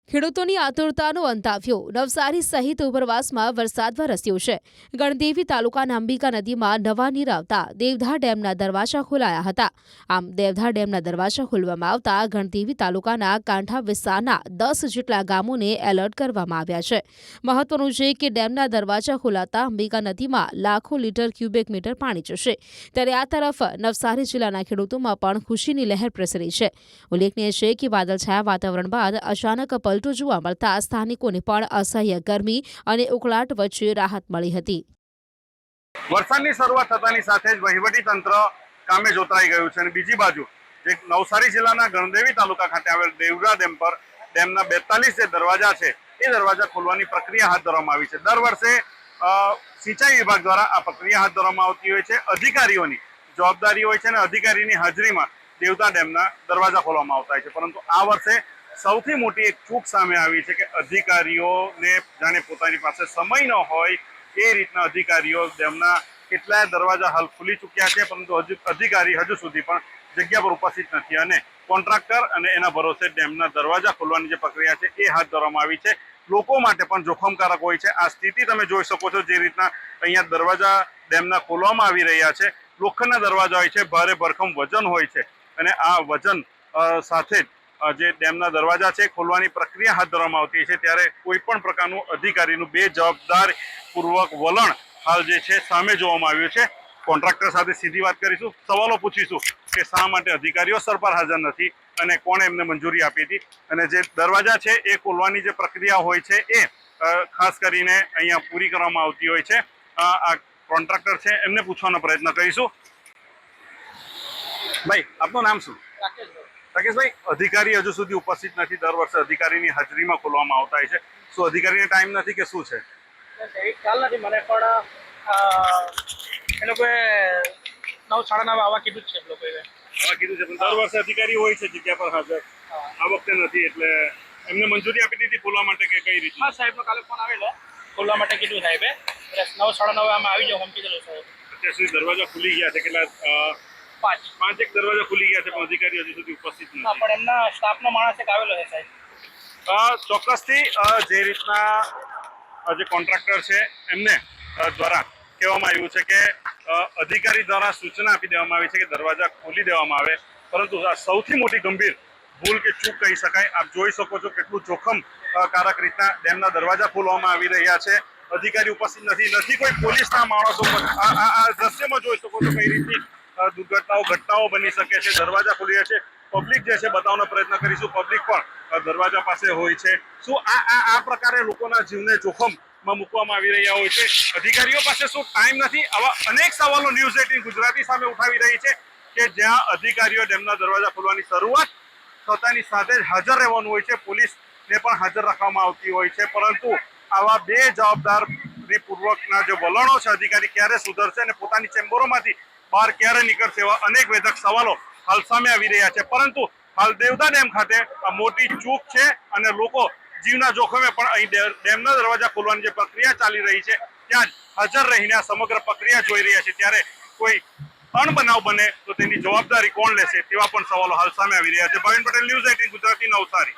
ખેડૂતોની આતુરતાનો અંત આવ્યો। નવસારી સહિત ઉપરવાસમાં વરસાદ વરસ્યો છે। ગણદેવી તાલુકાના અંબિકા નદીમાં નવા નીર આવતા દેવધા ડેમના દરવાજા ખોલાયા હતા। આમ દેવધા ડેમના દરવાજા ખોલવામાં આવતા ગણદેવી તાલુકાના કાંઠા વિસ્તારના 10 જેટલા ગામોને એલર્ટ કરવામાં આવ્યા છે। મહત્વનું છે કે ડેમના દરવાજા ખોલાતા અંબિકા નદીમાં લાખો લીટર ક્યુબિક મીટર પાણી જશે, ત્યારે આ તરફ નવસારી જિલ્લાના ખેડૂતોમાં પણ ખુશીની લહેર પ્રસરી છે। ઉલ્લેખનીય છે કે વાદળછાયા વાતાવરણ બાદ અચાનક પલટો જોવા મળતા સ્થાનિકોને પણ અસહ્ય ગરમી અને ઉકળાટ વચ્ચે રાહત મળી હતી। વરસાદની શરૂઆત થતાની સાથે જ વહીવટીતંત્ર કામે જોતરાઈ ગયું છે અને બીજી બાજુ જે નવસારી જિલ્લાના ગણદેવી તાલુકા ખાતે આવેલ દેવધા ડેમ પર ડેમના 42 જે દરવાજા છે એ દરવાજા ખોલવાની પ્રક્રિયા હાથ ધરવામાં આવી છે। દર વર્ષે સિંચાઈ વિભાગ દ્વારા આ પ્રક્રિયા હાથ ધરવામાં આવતી હોય છે। અધિકારીઓની જવાબદારી હોય છે અને અધિકારીની હાજરીમાં દેવધા ડેમના દરવાજા ખોલવામાં આવતા હોય છે, પરંતુ આ વર્ષે સૌથી મોટી એક ચૂક સામે આવી છે કે અધિકારીઓને જાણે પોતાની પાસે સમય ન હોય એ રીતના અધિકારીઓ ડેમના કેટલાય દરવાજા હાલ ખુલી ચૂક્યા છે, પરંતુ અધિકારી હજુ સુધી પણ જગ્યા પર ઉપસ્થિત નથી અને કોન્ટ્રાક્ટર અને એના ભરોસે ડેમના દરવાજા ખોલવાની જે પ્રક્રિયા છે એ હાથ ધરવામાં આવી છે। લોકો માટે પણ જોખમકારક હોય છે। આ સ્થિતિ તમે જોઈ શકો છો, જે રીતના અહીંયા દરવાજા ડેમના ખોલવામાં આવી રહ્યા છે। લોખંડના દરવાજા હોય છે, ભારે ભરખમ વજન હોય છે અને આ વજન સાથે જ જે ડેમના દરવાજા છે ખોલવાની પ્રક્રિયા હાથ ધરવામાં આવતી છે, ત્યારે કોઈ પણ પ્રકારનું અધિકારીનું બેજવાબદારીપૂર્વક વલણ હાલ જે છે સામે જોવામાં આવ્યું છે। કોન્ટ્રાક્ટર સાથે સીધી વાત કરીશું, સવાલો પૂછીશું કે શા માટે અધિકારીઓ સ્થળ પર હાજર નથી અને કોણે એમને મંજૂરી આપી હતી અને જે દરવાજા છે એ ખોલવાની જે પ્રક્રિયા હોય છે એ ખાસ કરીને અહીંયા પૂરી કરવામાં આવતી હોય છે। આ કોન્ટ્રાક્ટર છે એમને પૂછવાનો પ્રયત્ન કરીશું। ભાઈ, આપનું નામ શું? રાકેશભાઈ, અધિકારી હજુ સુધી ઉપસ્થિત નથી। દર વર્ષે અધિકારીની હાજરીમાં ખોલવામાં આવતા હોય છે, શું અધિકારીને ટાઈમ નથી કે શું છે? ખ્યાલ નથી મને, પણ એ લોકોએ 9 સાડા 9 આવવા કીધું જ છે। એ લોકોએ આવવા કીધું છે, પણ દર વર્ષે અધિકારી હોય છે જગ્યા પર હાજર, આ વખતે નથી, એટલે એમને મંજૂરી આપી દીધી ખોલવા માટે કે કઈ રીતે? હા, સાહેબનો કાલે ફોન આવેલો, ખોલવા માટે કીધું સાહેબે, એટલે 9 સાડા 9 આમાં આવી જાવ એમ કીધેલું સાહેબ। અત્યાર સુધી દરવાજા ખુલી ગયા છે, કેટલા? 5 એક દરવાજા ખુલી ગયા છે, પણ અધિકારી હજુ સુધી ઉપસ્થિત નથી। હા, પણ એમના સ્ટાફનો માણસ એક આવેલો છે સાહેબ। ચોક્કસથી જે રીતના જે કોન્ટ્રાક્ટર છે એમને દ્વારા કહેવામાં આવ્યું છે કે અધિકારી દ્વારા સૂચના આપી દેવામાં આવી છે કે દરવાજા ખોલી દેવામાં આવે, પરંતુ આ સૌથી મોટી ગંભીર ભૂલ કે ચૂક કહી શકાય। આપ જોઈ શકો છો કેટલું જોખમકારક રીતના ડેમના દરવાજા ખોલવામાં આવી રહ્યા છે। અધિકારી ઉપસ્થિત નથી કોઈ પોલીસના માણસો। આ દ્રશ્યમાં જોઈ શકો છો કઈ રીતની ઘટનાઓ બની શકે છે। દરવાજા ખોલી રહ્યા છે, પબ્લિક જે છે બતાવવાનો પ્રયત્ન કરીશું, પબ્લિક પણ દરવાજા પાસે હોય છે। શું આ પ્રકારે લોકોના જીવને જોખમમાં મૂકવામાં આવી રહ્યા હોય છે? અધિકારીઓ પાસે શું ટાઈમ નથી? આવા અનેક સવાલો ન્યૂઝ 18 ગુજરાતી સામે ઉઠાવી રહી છે કે જ્યાં અધિકારીઓ ડેમના દરવાજા ખોલવાની શરૂઆત થતાની સાથે જ હાજર રહેવાનું હોય છે, પોલીસને પણ હાજર રાખવામાં આવતી હોય છે, પરંતુ આવા બેજવાબદારીપૂર્વકના જે વલણો છે અધિકારી ક્યારે સુધરશે અને પોતાની ચેમ્બરોમાંથી બહાર ક્યારે નીકળશે, એવા અનેક વેધક સવાલો હાલ સામે આવી રહ્યા છે। પરંતુ હાલ દેવધા ડેમ ખાતે આ મોટી ચૂક છે અને લોકો જીવના જોખમે પણ અહીં ડેમના દરવાજા ખોલવાની જે પ્રક્રિયા ચાલી રહી છે ત્યાં જ હાજર રહીને આ સમગ્ર પ્રક્રિયા જોઈ રહ્યા છે, ત્યારે કોઈ અણબનાવ બને તો તેની જવાબદારી કોણ લેશે તેવા પણ સવાલો હાલ સામે આવી રહ્યા છે। ભાવિન પટેલ, ન્યૂઝ 18 ગુજરાતી, નવસારી।